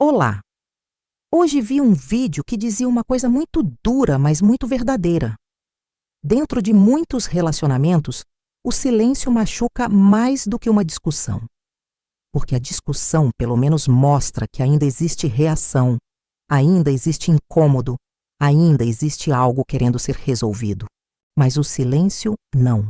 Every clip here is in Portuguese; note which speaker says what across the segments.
Speaker 1: Olá! Hoje vi um vídeo que dizia uma coisa muito dura, mas muito verdadeira. Dentro de muitos relacionamentos, o silêncio machuca mais do que uma discussão. Porque a discussão, pelo menos, mostra que ainda existe reação, ainda existe incômodo, ainda existe algo querendo ser resolvido. Mas o silêncio, não.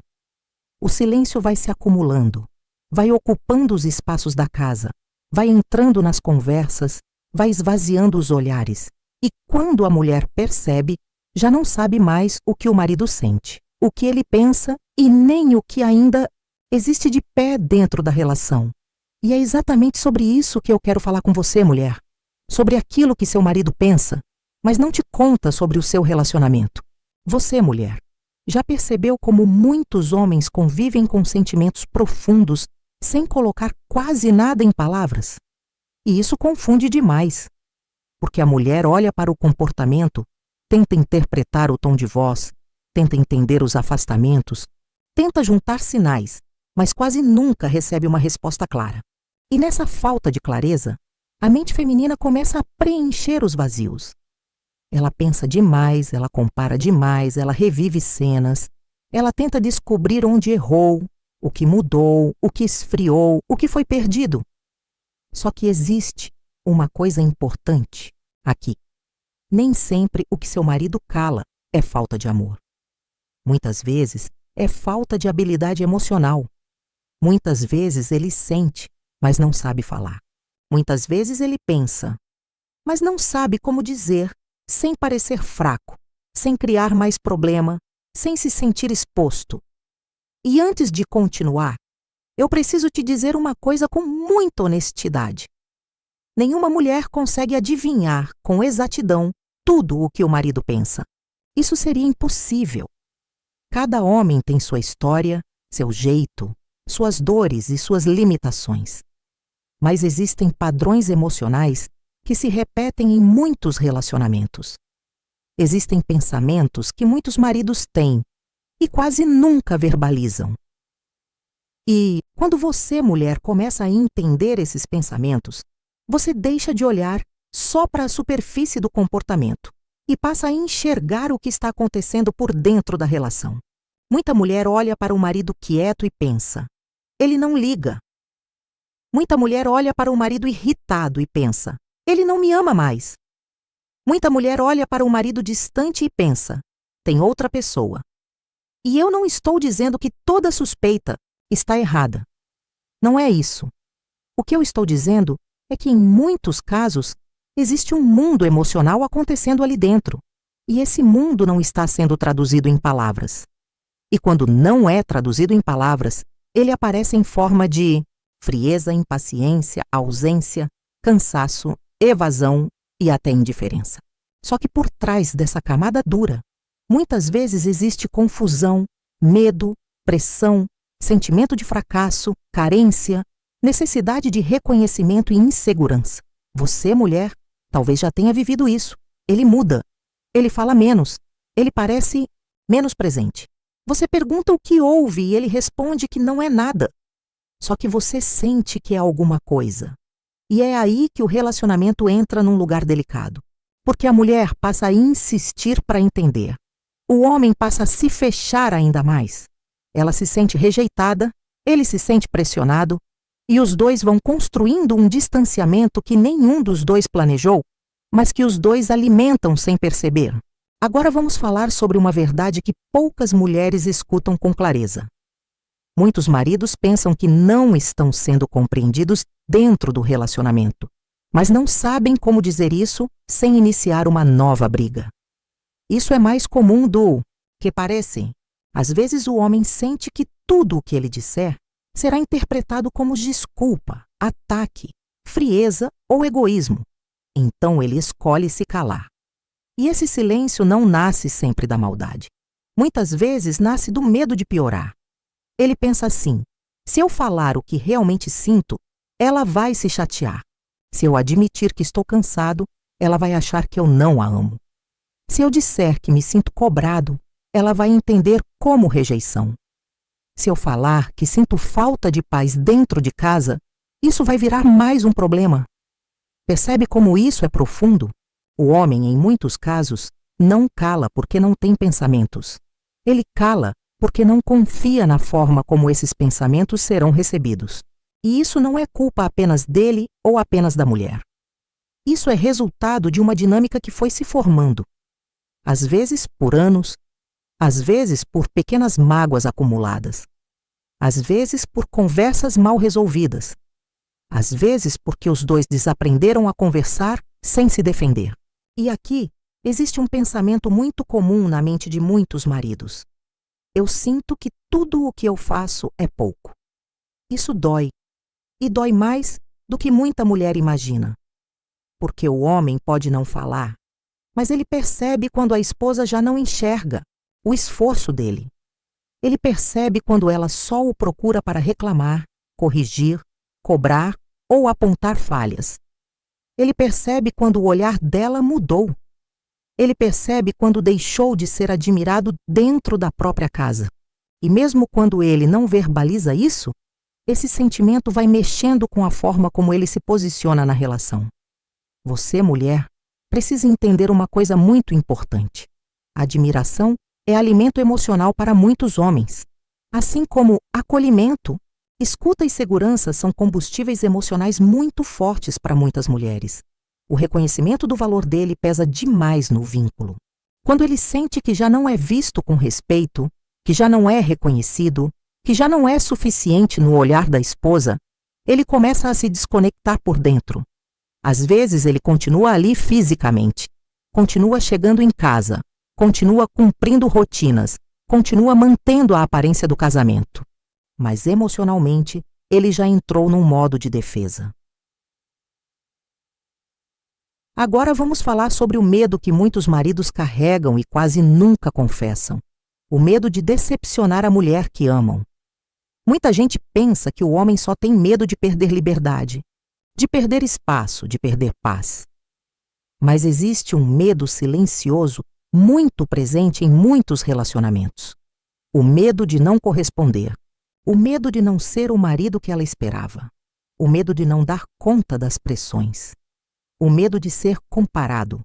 Speaker 1: O silêncio vai se acumulando, vai ocupando os espaços da casa, vai entrando nas conversas, vai esvaziando os olhares. E quando a mulher percebe, já não sabe mais o que o marido sente, o que ele pensa e nem o que ainda existe de pé dentro da relação. E é exatamente sobre isso que eu quero falar com você, mulher. Sobre aquilo que seu marido pensa, mas não te conta sobre o seu relacionamento. Você, mulher, já percebeu como muitos homens convivem com sentimentos profundos sem colocar quase nada em palavras? E isso confunde demais, porque a mulher olha para o comportamento, tenta interpretar o tom de voz, tenta entender os afastamentos, tenta juntar sinais, mas quase nunca recebe uma resposta clara. E nessa falta de clareza, a mente feminina começa a preencher os vazios. Ela pensa demais, ela compara demais, ela revive cenas, ela tenta descobrir onde errou, o que mudou, o que esfriou, o que foi perdido. Só que existe uma coisa importante aqui. Nem sempre o que seu marido cala é falta de amor. Muitas vezes é falta de habilidade emocional. Muitas vezes ele sente, mas não sabe falar. Muitas vezes ele pensa, mas não sabe como dizer, sem parecer fraco, sem criar mais problema, sem se sentir exposto. E antes de continuar, eu preciso te dizer uma coisa com muita honestidade. Nenhuma mulher consegue adivinhar com exatidão tudo o que o marido pensa. Isso seria impossível. Cada homem tem sua história, seu jeito, suas dores e suas limitações. Mas existem padrões emocionais que se repetem em muitos relacionamentos. Existem pensamentos que muitos maridos têm e quase nunca verbalizam. E quando você, mulher, começa a entender esses pensamentos, você deixa de olhar só para a superfície do comportamento e passa a enxergar o que está acontecendo por dentro da relação. Muita mulher olha para o marido quieto e pensa, ele não liga. Muita mulher olha para o marido irritado e pensa, ele não me ama mais. Muita mulher olha para o marido distante e pensa, tem outra pessoa. E eu não estou dizendo que toda suspeita está errada. Não é isso. O que eu estou dizendo é que, em muitos casos, existe um mundo emocional acontecendo ali dentro. E esse mundo não está sendo traduzido em palavras. E quando não é traduzido em palavras, ele aparece em forma de frieza, impaciência, ausência, cansaço, evasão e até indiferença. Só que por trás dessa camada dura, muitas vezes existe confusão, medo, pressão, sentimento de fracasso, carência, necessidade de reconhecimento e insegurança. Você, mulher, talvez já tenha vivido isso. Ele muda, ele fala menos, ele parece menos presente. Você pergunta o que houve e ele responde que não é nada. Só que você sente que é alguma coisa. E é aí que o relacionamento entra num lugar delicado. Porque a mulher passa a insistir para entender. O homem passa a se fechar ainda mais. Ela se sente rejeitada, ele se sente pressionado, e os dois vão construindo um distanciamento que nenhum dos dois planejou, mas que os dois alimentam sem perceber. Agora vamos falar sobre uma verdade que poucas mulheres escutam com clareza. Muitos maridos pensam que não estão sendo compreendidos dentro do relacionamento, mas não sabem como dizer isso sem iniciar uma nova briga. Isso é mais comum do que parece. Às vezes o homem sente que tudo o que ele disser será interpretado como desculpa, ataque, frieza ou egoísmo. Então ele escolhe se calar. E esse silêncio não nasce sempre da maldade. Muitas vezes nasce do medo de piorar. Ele pensa assim, se eu falar o que realmente sinto, ela vai se chatear. Se eu admitir que estou cansado, ela vai achar que eu não a amo. Se eu disser que me sinto cobrado, ela vai entender como rejeição. Se eu falar que sinto falta de paz dentro de casa, isso vai virar mais um problema. Percebe como isso é profundo? O homem, em muitos casos, não cala porque não tem pensamentos. Ele cala porque não confia na forma como esses pensamentos serão recebidos. E isso não é culpa apenas dele ou apenas da mulher. Isso é resultado de uma dinâmica que foi se formando. Às vezes por anos, às vezes por pequenas mágoas acumuladas, às vezes por conversas mal resolvidas, às vezes porque os dois desaprenderam a conversar sem se defender. E aqui existe um pensamento muito comum na mente de muitos maridos. Eu sinto que tudo o que eu faço é pouco. Isso dói, e dói mais do que muita mulher imagina. Porque o homem pode não falar, mas ele percebe quando a esposa já não enxerga o esforço dele. Ele percebe quando ela só o procura para reclamar, corrigir, cobrar ou apontar falhas. Ele percebe quando o olhar dela mudou. Ele percebe quando deixou de ser admirado dentro da própria casa. E mesmo quando ele não verbaliza isso, esse sentimento vai mexendo com a forma como ele se posiciona na relação. Você, mulher, precisa entender uma coisa muito importante. A admiração é alimento emocional para muitos homens. Assim como acolhimento, escuta e segurança são combustíveis emocionais muito fortes para muitas mulheres. O reconhecimento do valor dele pesa demais no vínculo. Quando ele sente que já não é visto com respeito, que já não é reconhecido, que já não é suficiente no olhar da esposa, ele começa a se desconectar por dentro. Às vezes ele continua ali fisicamente, continua chegando em casa, continua cumprindo rotinas, continua mantendo a aparência do casamento. Mas emocionalmente, ele já entrou num modo de defesa. Agora vamos falar sobre o medo que muitos maridos carregam e quase nunca confessam. O medo de decepcionar a mulher que amam. Muita gente pensa que o homem só tem medo de perder liberdade, de perder espaço, de perder paz. Mas existe um medo silencioso muito presente em muitos relacionamentos. O medo de não corresponder. O medo de não ser o marido que ela esperava. O medo de não dar conta das pressões. O medo de ser comparado.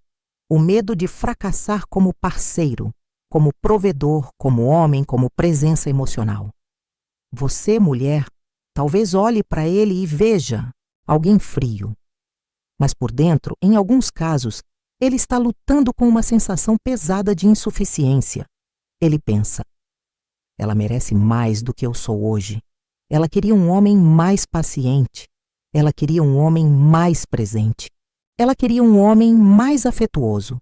Speaker 1: O medo de fracassar como parceiro, como provedor, como homem, como presença emocional. Você, mulher, talvez olhe para ele e veja alguém frio. Mas por dentro, em alguns casos, ele está lutando com uma sensação pesada de insuficiência. Ele pensa: ela merece mais do que eu sou hoje. Ela queria um homem mais paciente. Ela queria um homem mais presente. Ela queria um homem mais afetuoso.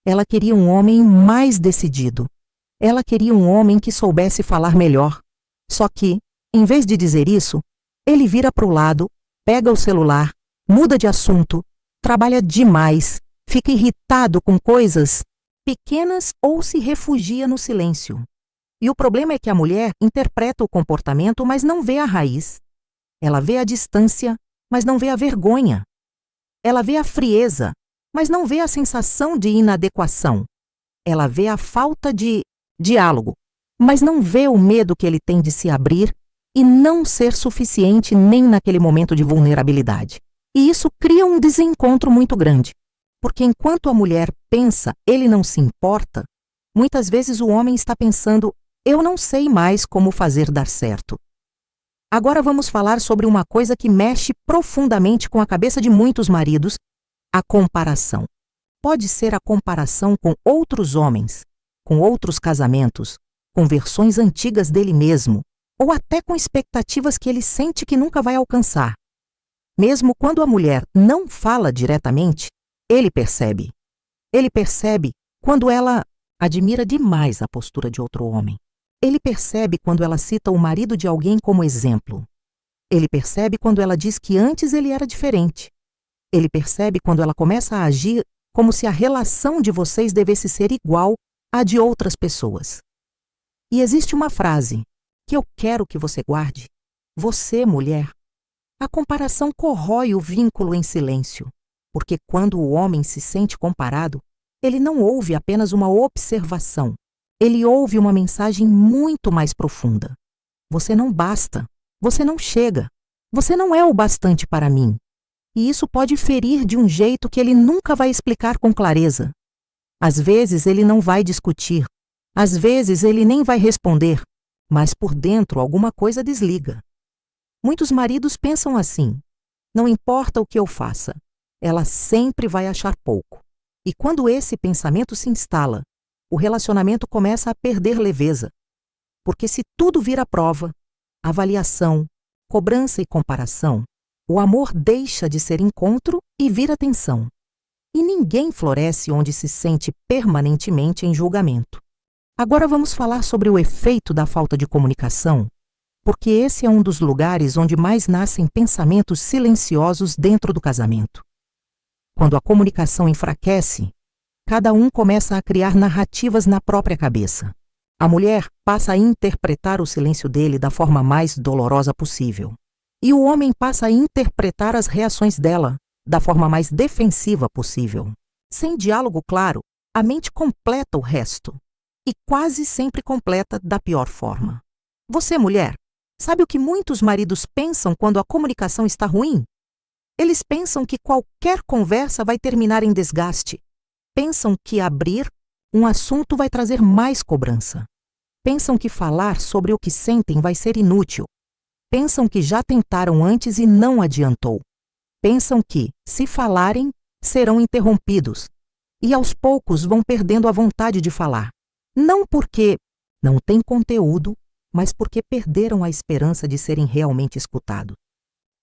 Speaker 1: Ela queria um homem mais decidido. Ela queria um homem que soubesse falar melhor. Só que, em vez de dizer isso, ele vira para o lado, pega o celular, muda de assunto, trabalha demais, fica irritado com coisas pequenas ou se refugia no silêncio. E o problema é que a mulher interpreta o comportamento, mas não vê a raiz. Ela vê a distância, mas não vê a vergonha. Ela vê a frieza, mas não vê a sensação de inadequação. Ela vê a falta de diálogo, mas não vê o medo que ele tem de se abrir e não ser suficiente nem naquele momento de vulnerabilidade. E isso cria um desencontro muito grande, porque enquanto a mulher pensa, ele não se importa, muitas vezes o homem está pensando, eu não sei mais como fazer dar certo. Agora vamos falar sobre uma coisa que mexe profundamente com a cabeça de muitos maridos, a comparação. Pode ser a comparação com outros homens, com outros casamentos, com versões antigas dele mesmo, ou até com expectativas que ele sente que nunca vai alcançar. Mesmo quando a mulher não fala diretamente, ele percebe. Ele percebe quando ela admira demais a postura de outro homem. Ele percebe quando ela cita o marido de alguém como exemplo. Ele percebe quando ela diz que antes ele era diferente. Ele percebe quando ela começa a agir como se a relação de vocês devesse ser igual à de outras pessoas. E existe uma frase que eu quero que você guarde. Você, mulher. A comparação corrói o vínculo em silêncio, porque quando o homem se sente comparado, ele não ouve apenas uma observação. Ele ouve uma mensagem muito mais profunda. Você não basta. Você não chega. Você não é o bastante para mim. E isso pode ferir de um jeito que ele nunca vai explicar com clareza. Às vezes ele não vai discutir, às vezes ele nem vai responder, mas por dentro alguma coisa desliga. Muitos maridos pensam assim: não importa o que eu faça, ela sempre vai achar pouco. E quando esse pensamento se instala, o relacionamento começa a perder leveza. Porque se tudo vira prova, avaliação, cobrança e comparação, o amor deixa de ser encontro e vira tensão. E ninguém floresce onde se sente permanentemente em julgamento. Agora vamos falar sobre o efeito da falta de comunicação, porque esse é um dos lugares onde mais nascem pensamentos silenciosos dentro do casamento. Quando a comunicação enfraquece, cada um começa a criar narrativas na própria cabeça. A mulher passa a interpretar o silêncio dele da forma mais dolorosa possível. E o homem passa a interpretar as reações dela da forma mais defensiva possível. Sem diálogo claro, a mente completa o resto. E quase sempre completa da pior forma. Você, mulher, sabe o que muitos maridos pensam quando a comunicação está ruim? Eles pensam que qualquer conversa vai terminar em desgaste. Pensam que abrir um assunto vai trazer mais cobrança. Pensam que falar sobre o que sentem vai ser inútil. Pensam que já tentaram antes e não adiantou. Pensam que, se falarem, serão interrompidos. E aos poucos vão perdendo a vontade de falar. Não porque não têm conteúdo, mas porque perderam a esperança de serem realmente escutados.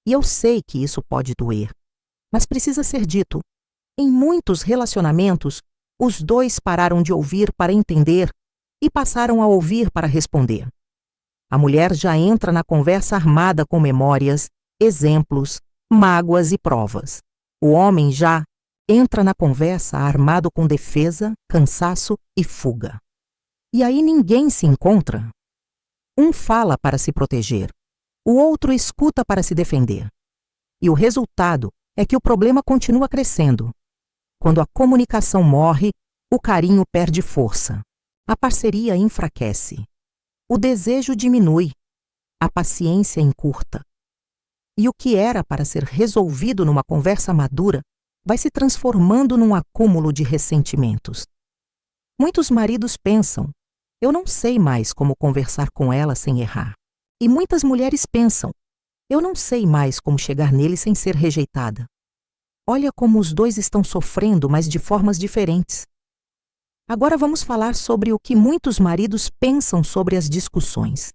Speaker 1: E eu sei que isso pode doer, mas precisa ser dito. Em muitos relacionamentos, os dois pararam de ouvir para entender e passaram a ouvir para responder. A mulher já entra na conversa armada com memórias, exemplos, mágoas e provas. O homem já entra na conversa armado com defesa, cansaço e fuga. E aí ninguém se encontra. Um fala para se proteger, o outro escuta para se defender. E o resultado é que o problema continua crescendo. Quando a comunicação morre, o carinho perde força. A parceria enfraquece. O desejo diminui. A paciência encurta. E o que era para ser resolvido numa conversa madura vai se transformando num acúmulo de ressentimentos. Muitos maridos pensam: eu não sei mais como conversar com ela sem errar. E muitas mulheres pensam: eu não sei mais como chegar nele sem ser rejeitada. Olha como os dois estão sofrendo, mas de formas diferentes. Agora vamos falar sobre o que muitos maridos pensam sobre as discussões.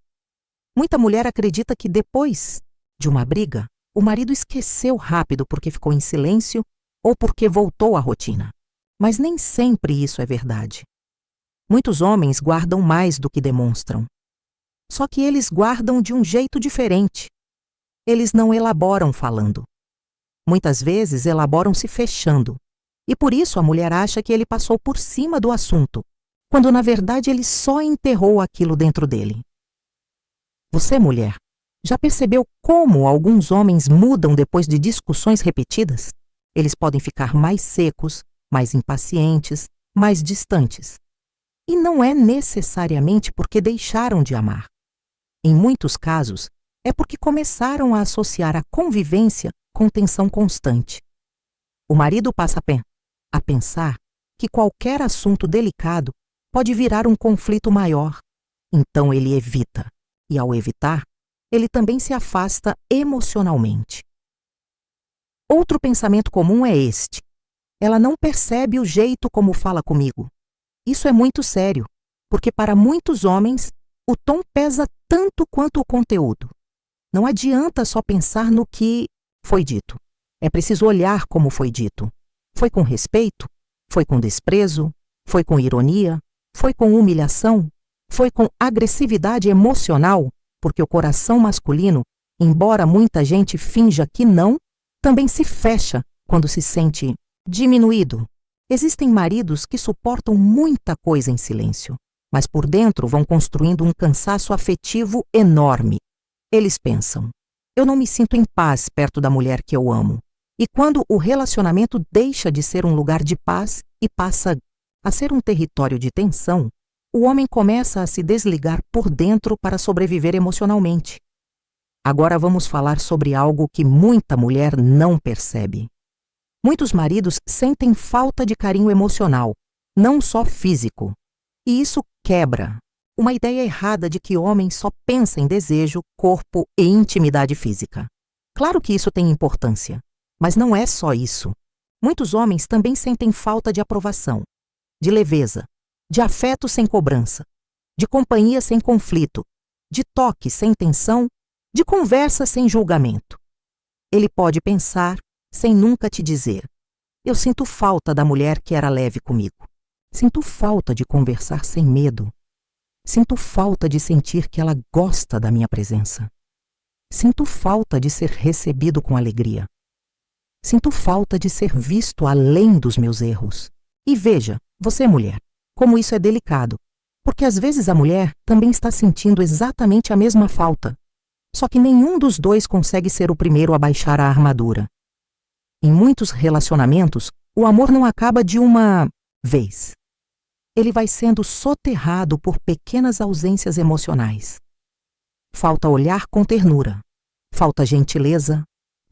Speaker 1: Muita mulher acredita que depois de uma briga, o marido esqueceu rápido porque ficou em silêncio ou porque voltou à rotina. Mas nem sempre isso é verdade. Muitos homens guardam mais do que demonstram. Só que eles guardam de um jeito diferente. Eles não elaboram falando. Muitas vezes elaboram se fechando. E por isso a mulher acha que ele passou por cima do assunto, quando na verdade ele só enterrou aquilo dentro dele. Você, mulher, já percebeu como alguns homens mudam depois de discussões repetidas? Eles podem ficar mais secos, mais impacientes, mais distantes. E não é necessariamente porque deixaram de amar. Em muitos casos, é porque começaram a associar a convivência com tensão constante. O marido passa a pensar que qualquer assunto delicado pode virar um conflito maior. Então ele evita. E ao evitar, ele também se afasta emocionalmente. Outro pensamento comum é este: ela não percebe o jeito como fala comigo. Isso é muito sério, porque para muitos homens, o tom pesa tanto quanto o conteúdo. Não adianta só pensar no que foi dito. É preciso olhar como foi dito. Foi com respeito? Foi com desprezo? Foi com ironia? Foi com humilhação? Foi com agressividade emocional? Porque o coração masculino, embora muita gente finja que não, também se fecha quando se sente diminuído. Existem maridos que suportam muita coisa em silêncio, mas por dentro vão construindo um cansaço afetivo enorme. Eles pensam: eu não me sinto em paz perto da mulher que eu amo. E quando o relacionamento deixa de ser um lugar de paz e passa a ser um território de tensão, o homem começa a se desligar por dentro para sobreviver emocionalmente. Agora vamos falar sobre algo que muita mulher não percebe. Muitos maridos sentem falta de carinho emocional, não só físico. E isso quebra uma ideia errada de que homem só pensa em desejo, corpo e intimidade física. Claro que isso tem importância, mas não é só isso. Muitos homens também sentem falta de aprovação, de leveza, de afeto sem cobrança, de companhia sem conflito, de toque sem tensão, de conversa sem julgamento. Ele pode pensar sem nunca te dizer: eu sinto falta da mulher que era leve comigo. Sinto falta de conversar sem medo. Sinto falta de sentir que ela gosta da minha presença. Sinto falta de ser recebido com alegria. Sinto falta de ser visto além dos meus erros. E veja, você mulher, como isso é delicado, porque às vezes a mulher também está sentindo exatamente a mesma falta. Só que nenhum dos dois consegue ser o primeiro a baixar a armadura. Em muitos relacionamentos, o amor não acaba de uma vez. Ele vai sendo soterrado por pequenas ausências emocionais. Falta olhar com ternura, falta gentileza,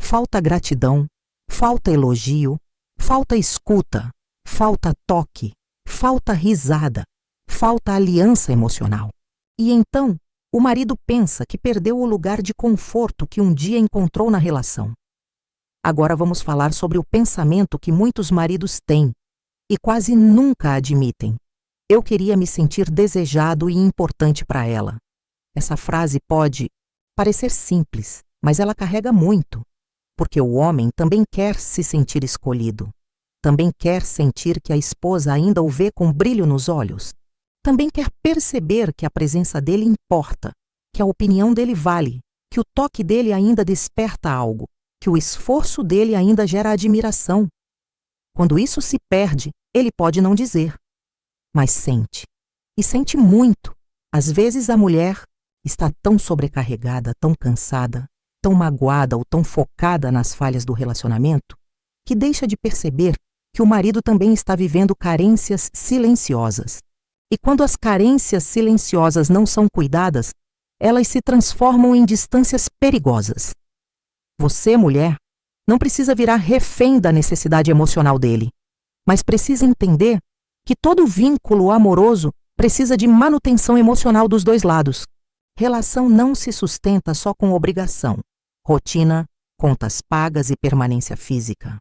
Speaker 1: falta gratidão, falta elogio, falta escuta, falta toque, falta risada, falta aliança emocional. E então, o marido pensa que perdeu o lugar de conforto que um dia encontrou na relação. Agora vamos falar sobre o pensamento que muitos maridos têm e quase nunca admitem. Eu queria me sentir desejado e importante para ela. Essa frase pode parecer simples, mas ela carrega muito, porque o homem também quer se sentir escolhido. Também quer sentir que a esposa ainda o vê com brilho nos olhos. Também quer perceber que a presença dele importa, que a opinião dele vale, que o toque dele ainda desperta algo, que o esforço dele ainda gera admiração. Quando isso se perde, ele pode não dizer, mas sente. E sente muito. Às vezes a mulher está tão sobrecarregada, tão cansada, tão magoada ou tão focada nas falhas do relacionamento, que deixa de perceber que o marido também está vivendo carências silenciosas. E quando as carências silenciosas não são cuidadas, elas se transformam em distâncias perigosas. Você, mulher, não precisa virar refém da necessidade emocional dele, mas precisa entender que todo vínculo amoroso precisa de manutenção emocional dos dois lados. Relação não se sustenta só com obrigação, rotina, contas pagas e permanência física.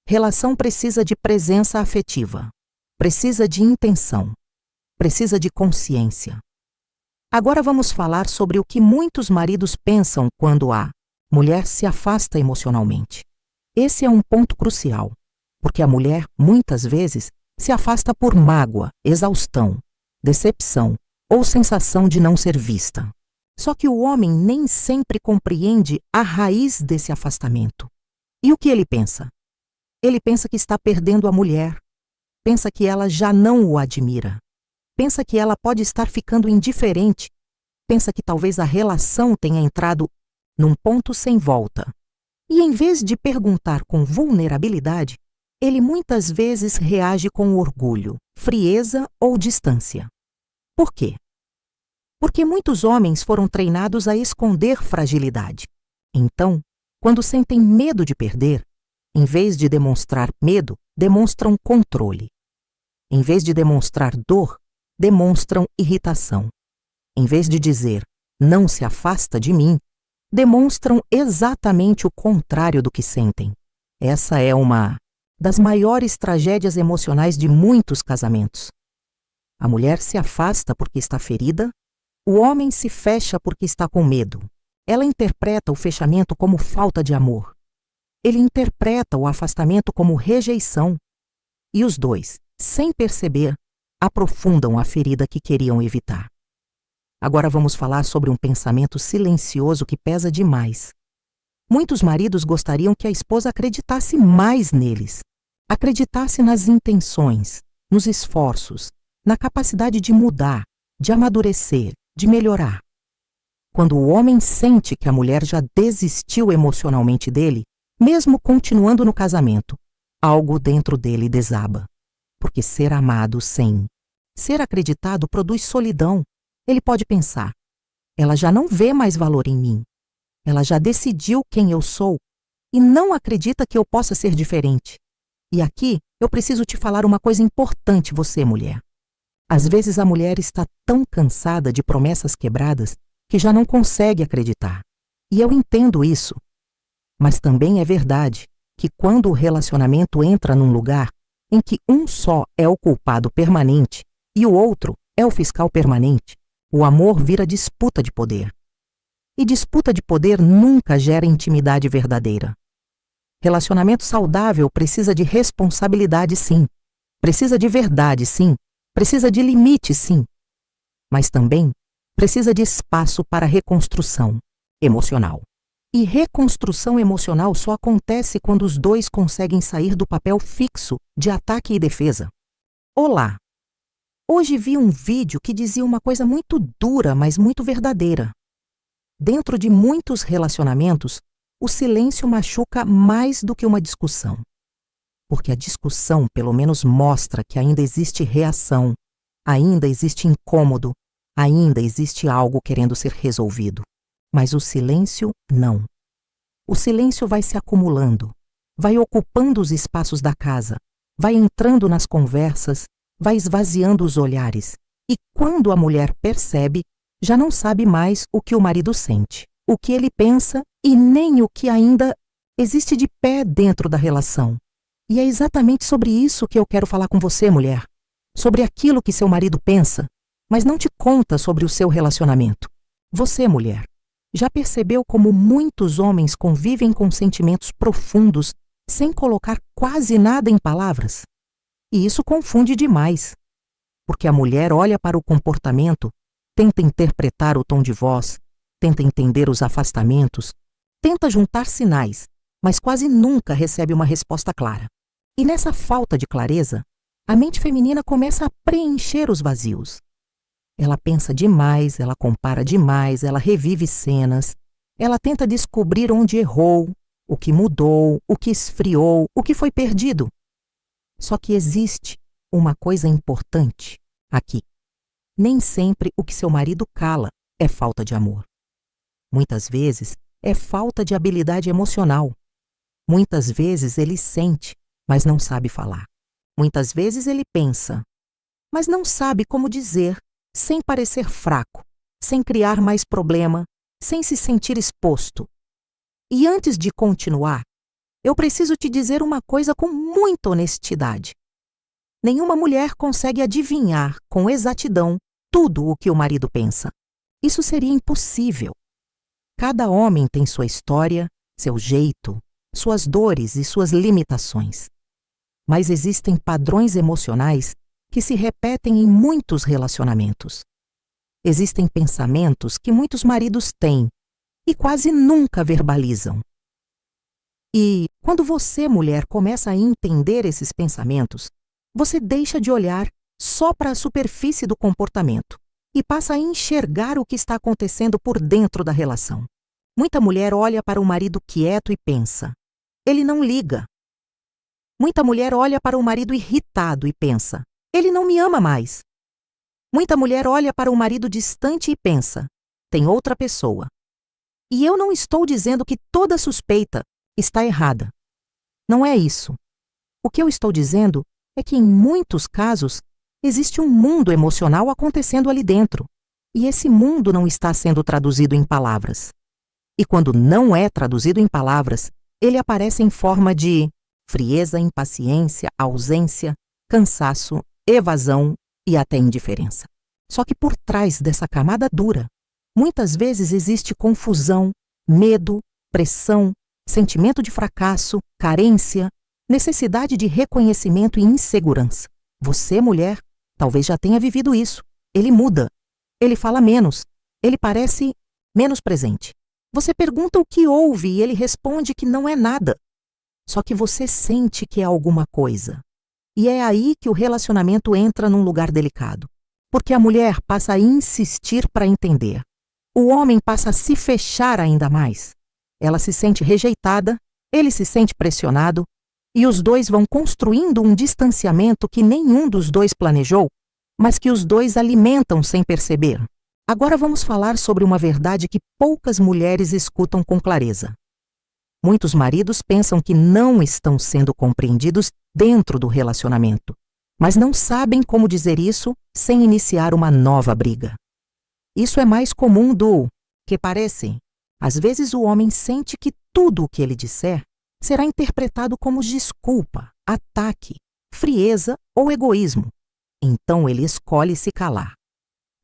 Speaker 1: Relação precisa de presença afetiva, precisa de intenção, precisa de consciência. Agora vamos falar sobre o que muitos maridos pensam quando a mulher se afasta emocionalmente. Esse é um ponto crucial, porque a mulher, muitas vezes, se afasta por mágoa, exaustão, decepção ou sensação de não ser vista. Só que o homem nem sempre compreende a raiz desse afastamento. E o que ele pensa? Ele pensa que está perdendo a mulher, pensa que ela já não o admira, pensa que ela pode estar ficando indiferente, pensa que talvez a relação tenha entrado num ponto sem volta. E em vez de perguntar com vulnerabilidade, ele muitas vezes reage com orgulho, frieza ou distância. Por quê? Porque muitos homens foram treinados a esconder fragilidade. Então, quando sentem medo de perder, em vez de demonstrar medo, demonstram controle. Em vez de demonstrar dor, demonstram irritação. Em vez de dizer, não se afasta de mim, demonstram exatamente o contrário do que sentem. Essa é uma das maiores tragédias emocionais de muitos casamentos. A mulher se afasta porque está ferida, o homem se fecha porque está com medo. Ela interpreta o fechamento como falta de amor. Ele interpreta o afastamento como rejeição. E os dois, sem perceber, aprofundam a ferida que queriam evitar. Agora vamos falar sobre um pensamento silencioso que pesa demais. Muitos maridos gostariam que a esposa acreditasse mais neles, acreditasse nas intenções, nos esforços, na capacidade de mudar, de amadurecer, de melhorar. Quando o homem sente que a mulher já desistiu emocionalmente dele, mesmo continuando no casamento, algo dentro dele desaba. Porque ser amado sem ser acreditado produz solidão. Ele pode pensar, ela já não vê mais valor em mim. Ela já decidiu quem eu sou e não acredita que eu possa ser diferente. E aqui eu preciso te falar uma coisa importante, você, mulher. Às vezes a mulher está tão cansada de promessas quebradas que já não consegue acreditar. E eu entendo isso. Mas também é verdade que quando o relacionamento entra num lugar em que um só é o culpado permanente e o outro é o fiscal permanente, o amor vira disputa de poder. E disputa de poder nunca gera intimidade verdadeira. Relacionamento saudável precisa de responsabilidade, sim. Precisa de verdade, sim. Precisa de limite, sim. Mas também precisa de espaço para reconstrução emocional. E reconstrução emocional só acontece quando os dois conseguem sair do papel fixo de ataque e defesa. Olá! Hoje vi um vídeo que dizia uma coisa muito dura, mas muito verdadeira. Dentro de muitos relacionamentos, o silêncio machuca mais do que uma discussão. Porque a discussão, pelo menos, mostra que ainda existe reação, ainda existe incômodo, ainda existe algo querendo ser resolvido. Mas o silêncio, não. O silêncio vai se acumulando, vai ocupando os espaços da casa, vai entrando nas conversas, vai esvaziando os olhares. E quando a mulher percebe, já não sabe mais o que o marido sente, o que ele pensa e nem o que ainda existe de pé dentro da relação. E é exatamente sobre isso que eu quero falar com você, mulher. Sobre aquilo que seu marido pensa, mas não te conta sobre o seu relacionamento. Você, mulher, já percebeu como muitos homens convivem com sentimentos profundos sem colocar quase nada em palavras? E isso confunde demais, porque a mulher olha para o comportamento, tenta interpretar o tom de voz, tenta entender os afastamentos, tenta juntar sinais, mas quase nunca recebe uma resposta clara. E nessa falta de clareza, a mente feminina começa a preencher os vazios. Ela pensa demais, ela compara demais, ela revive cenas, ela tenta descobrir onde errou, o que mudou, o que esfriou, o que foi perdido. Só que existe uma coisa importante aqui. Nem sempre o que seu marido cala é falta de amor. Muitas vezes é falta de habilidade emocional. Muitas vezes ele sente, mas não sabe falar. Muitas vezes ele pensa, mas não sabe como dizer, sem parecer fraco, sem criar mais problema, sem se sentir exposto. E antes de continuar, eu preciso te dizer uma coisa com muita honestidade. Nenhuma mulher consegue adivinhar com exatidão tudo o que o marido pensa. Isso seria impossível. Cada homem tem sua história, seu jeito, suas dores e suas limitações. Mas existem padrões emocionais que se repetem em muitos relacionamentos. Existem pensamentos que muitos maridos têm e quase nunca verbalizam. E quando você, mulher, começa a entender esses pensamentos, você deixa de olhar só para a superfície do comportamento e passa a enxergar o que está acontecendo por dentro da relação. Muita mulher olha para o marido quieto e pensa, ele não liga. Muita mulher olha para o marido irritado e pensa, ele não me ama mais. Muita mulher olha para o marido distante e pensa, tem outra pessoa. E eu não estou dizendo que toda suspeita está errada. Não é isso. O que eu estou dizendo é que, em muitos casos, existe um mundo emocional acontecendo ali dentro. E esse mundo não está sendo traduzido em palavras. E quando não é traduzido em palavras, ele aparece em forma de frieza, impaciência, ausência, cansaço, evasão e até indiferença. Só que por trás dessa camada dura, muitas vezes existe confusão, medo, pressão, sentimento de fracasso, carência, necessidade de reconhecimento e insegurança. Você, mulher, talvez já tenha vivido isso. Ele muda. Ele fala menos. Ele parece menos presente. Você pergunta o que houve e ele responde que não é nada. Só que você sente que é alguma coisa. E é aí que o relacionamento entra num lugar delicado. Porque a mulher passa a insistir para entender. O homem passa a se fechar ainda mais. Ela se sente rejeitada, ele se sente pressionado, e os dois vão construindo um distanciamento que nenhum dos dois planejou, mas que os dois alimentam sem perceber. Agora vamos falar sobre uma verdade que poucas mulheres escutam com clareza. Muitos maridos pensam que não estão sendo compreendidos dentro do relacionamento, mas não sabem como dizer isso sem iniciar uma nova briga. Isso é mais comum do que parece. Às vezes o homem sente que tudo o que ele disser será interpretado como desculpa, ataque, frieza ou egoísmo. Então ele escolhe se calar.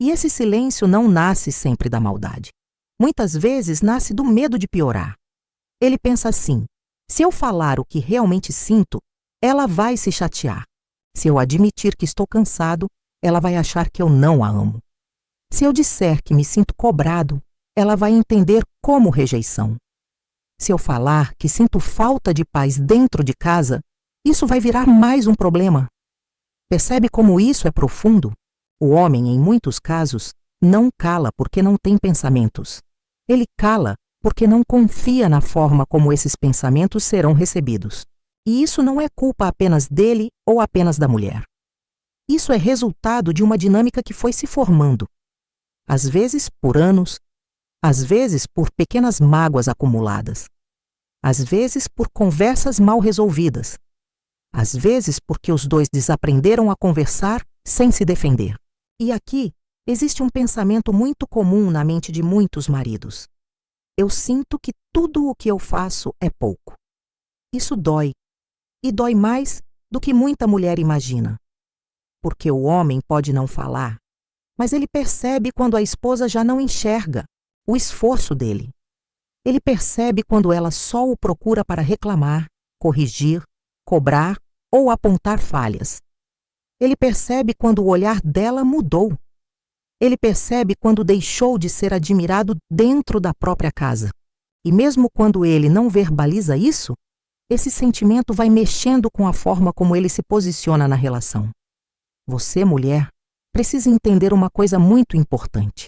Speaker 1: E esse silêncio não nasce sempre da maldade. Muitas vezes nasce do medo de piorar. Ele pensa assim: se eu falar o que realmente sinto, ela vai se chatear. Se eu admitir que estou cansado, ela vai achar que eu não a amo. Se eu disser que me sinto cobrado, ela vai entender como rejeição. Se eu falar que sinto falta de paz dentro de casa, isso vai virar mais um problema. Percebe como isso é profundo? O homem, em muitos casos, não cala porque não tem pensamentos. Ele cala porque não confia na forma como esses pensamentos serão recebidos. E isso não é culpa apenas dele ou apenas da mulher. Isso é resultado de uma dinâmica que foi se formando. Às vezes por anos, às vezes por pequenas mágoas acumuladas, às vezes por conversas mal resolvidas, às vezes porque os dois desaprenderam a conversar sem se defender. E aqui existe um pensamento muito comum na mente de muitos maridos. Eu sinto que tudo o que eu faço é pouco. Isso dói, e dói mais do que muita mulher imagina. Porque o homem pode não falar, mas ele percebe quando a esposa já não enxerga o esforço dele. Ele percebe quando ela só o procura para reclamar, corrigir, cobrar ou apontar falhas. Ele percebe quando o olhar dela mudou. Ele percebe quando deixou de ser admirado dentro da própria casa. E mesmo quando ele não verbaliza isso, esse sentimento vai mexendo com a forma como ele se posiciona na relação. Você, mulher, precisa entender uma coisa muito importante.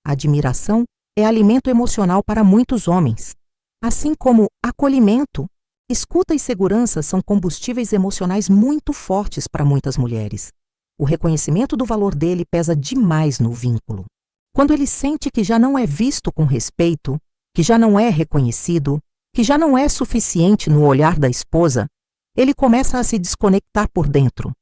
Speaker 1: A admiração é alimento emocional para muitos homens. Assim como acolhimento, escuta e segurança são combustíveis emocionais muito fortes para muitas mulheres. O reconhecimento do valor dele pesa demais no vínculo. Quando ele sente que já não é visto com respeito, que já não é reconhecido, que já não é suficiente no olhar da esposa, ele começa a se desconectar por dentro.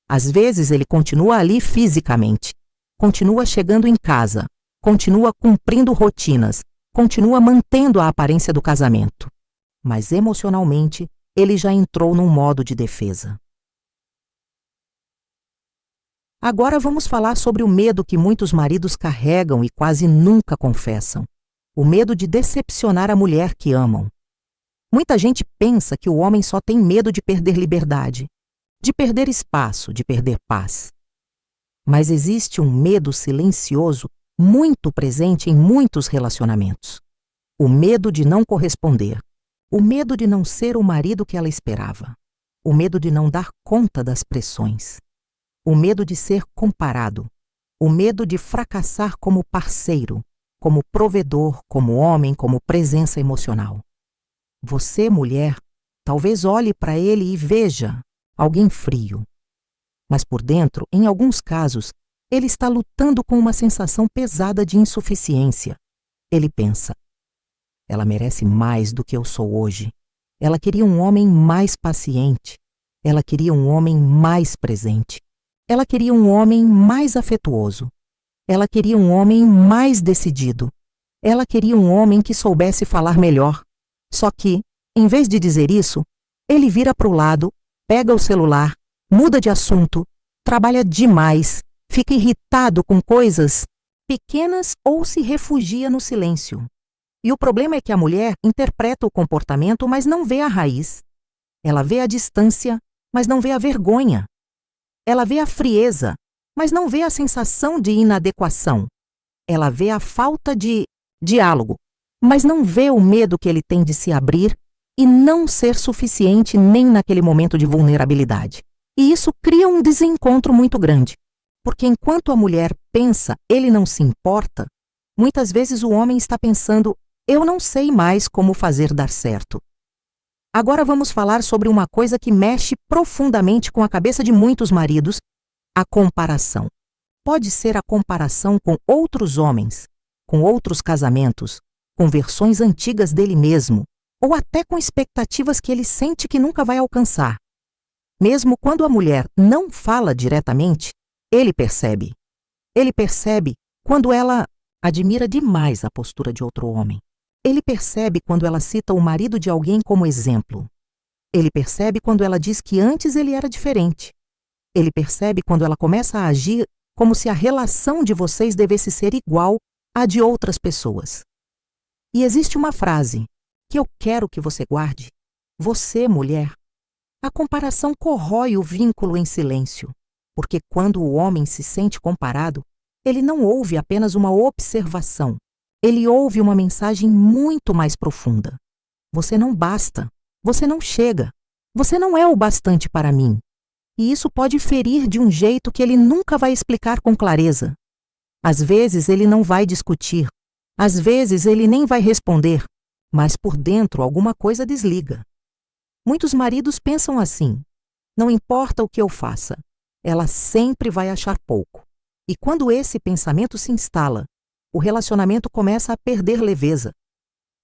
Speaker 1: Às vezes ele continua ali fisicamente, continua chegando em casa, continua cumprindo rotinas, continua mantendo a aparência do casamento. Mas emocionalmente, ele já entrou num modo de defesa. Agora vamos falar sobre o medo que muitos maridos carregam e quase nunca confessam. O medo de decepcionar a mulher que amam. Muita gente pensa que o homem só tem medo de perder liberdade, de perder espaço, de perder paz. Mas existe um medo silencioso muito presente em muitos relacionamentos. O medo de não corresponder. O medo de não ser o marido que ela esperava. O medo de não dar conta das pressões. O medo de ser comparado. O medo de fracassar como parceiro, como provedor, como homem, como presença emocional. Você, mulher, talvez olhe para ele e veja alguém frio. Mas por dentro, em alguns casos, ele está lutando com uma sensação pesada de insuficiência. Ele pensa: ela merece mais do que eu sou hoje. Ela queria um homem mais paciente. Ela queria um homem mais presente. Ela queria um homem mais afetuoso. Ela queria um homem mais decidido. Ela queria um homem que soubesse falar melhor. Só que, em vez de dizer isso, ele vira para o lado, pega o celular, muda de assunto, trabalha demais, fica irritado com coisas pequenas ou se refugia no silêncio. E o problema é que a mulher interpreta o comportamento, mas não vê a raiz. Ela vê a distância, mas não vê a vergonha. Ela vê a frieza, mas não vê a sensação de inadequação. Ela vê a falta de diálogo, mas não vê o medo que ele tem de se abrir e não ser suficiente nem naquele momento de vulnerabilidade. E isso cria um desencontro muito grande, porque enquanto a mulher pensa, ele não se importa, muitas vezes o homem está pensando, eu não sei mais como fazer dar certo. Agora vamos falar sobre uma coisa que mexe profundamente com a cabeça de muitos maridos, a comparação. pode ser a comparação com outros homens, com outros casamentos, com versões antigas dele mesmo, ou até com expectativas que ele sente que nunca vai alcançar. Mesmo quando a mulher não fala diretamente, ele percebe. Ele percebe quando ela admira demais a postura de outro homem. Ele percebe quando ela cita o marido de alguém como exemplo. Ele percebe quando ela diz que antes ele era diferente. Ele percebe quando ela começa a agir como se a relação de vocês devesse ser igual à de outras pessoas. E existe uma frase que eu quero que você guarde. Você, mulher, a comparação corrói o vínculo em silêncio, porque quando o homem se sente comparado, ele não ouve apenas uma observação, ele ouve uma mensagem muito mais profunda. Você não basta, você não chega, você não é o bastante para mim. E isso pode ferir de um jeito que ele nunca vai explicar com clareza. Às vezes ele não vai discutir, às vezes ele nem vai responder, mas por dentro alguma coisa desliga. Muitos maridos pensam assim: não importa o que eu faça, ela sempre vai achar pouco. E quando esse pensamento se instala, o relacionamento começa a perder leveza.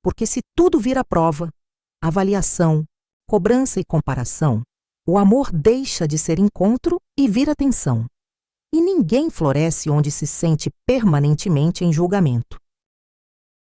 Speaker 1: Porque se tudo vira prova, avaliação, cobrança e comparação, o amor deixa de ser encontro e vira tensão. E ninguém floresce onde se sente permanentemente em julgamento.